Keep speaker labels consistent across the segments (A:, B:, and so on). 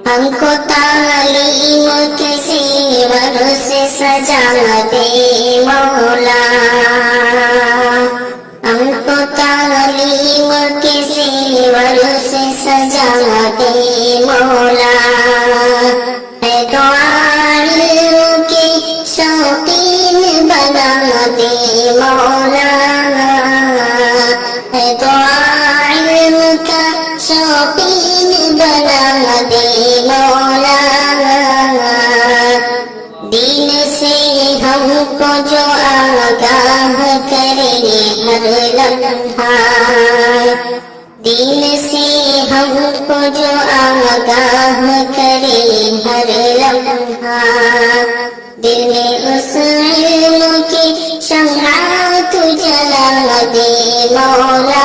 A: हमको तालीम के सीवर से सजा दे मौला, हमको तालीम के सीवर से सजा दे मौला। है तो आलिम के शौकीन बना दे मौला, है तो आलिम का शौकीन बना दे मौला। दीन से हमको जो आगाह करे हर लम्हा, दीन से हमको जो आगाह करे हर लम्हा। दिल में उस इल्म की शम्आ तू जला दे मौला,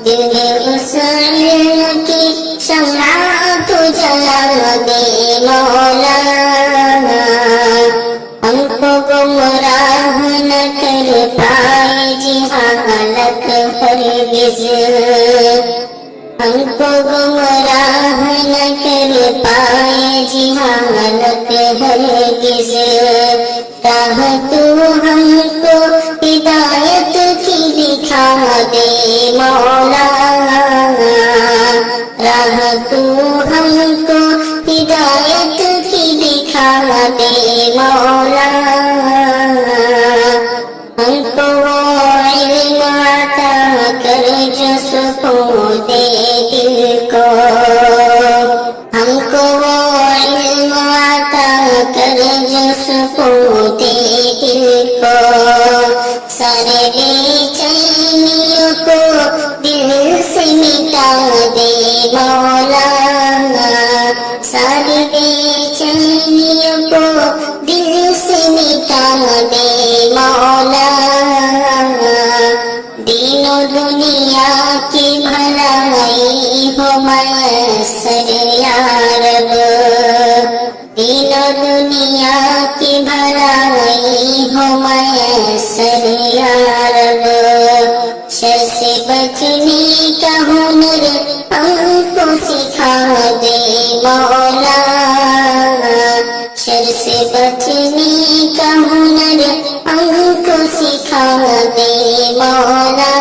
A: दिल में उस इल्म की शम्आ तू जला दे मौला। हमको गुमराह न कर पाए जहालत हरगिज़, हमको गुमराह न कर पाए जहालत हरगिज़। राह तू हमको हिदायत की दिखा दे मौला, राह तू हमको हिदायत की दिखा दे मौला। हमको वो इल्म अता कर जो सुकून दे दिल को, हमको वो इल्म अता कर जो सुकून दे दिल को। सारे बेचैनियों को दिल से मिटा दे मौला, सारी बेचैनियों को दिल से मिटा दे मौला। दीनो दुनिया की भलाई हो मयस्सर या रब, दीनो दुनिया की भलाई हो मयस्सर या रब। शर से बचने का हुनर हमको सिखा दे मौला, शर से बचने का हुनर हमको सिखा दे मौला।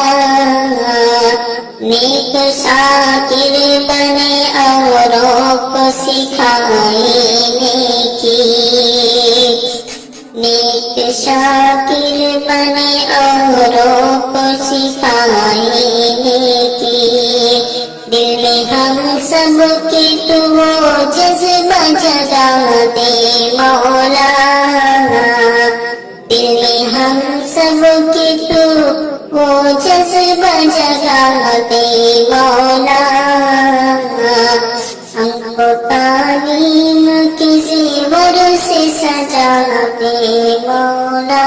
A: नेक शाकिर बने औरों को सिखाए नेकी, नेक शाकिर बने औरों को सिखाए नेकी। दिल में हम सब के तू वो जज्बा जगा दे मौला, दिल में हम सब के तू वो जज्बा जगा दे मौला। हमको तालीम के ज़ेवर से सजा दे मौला।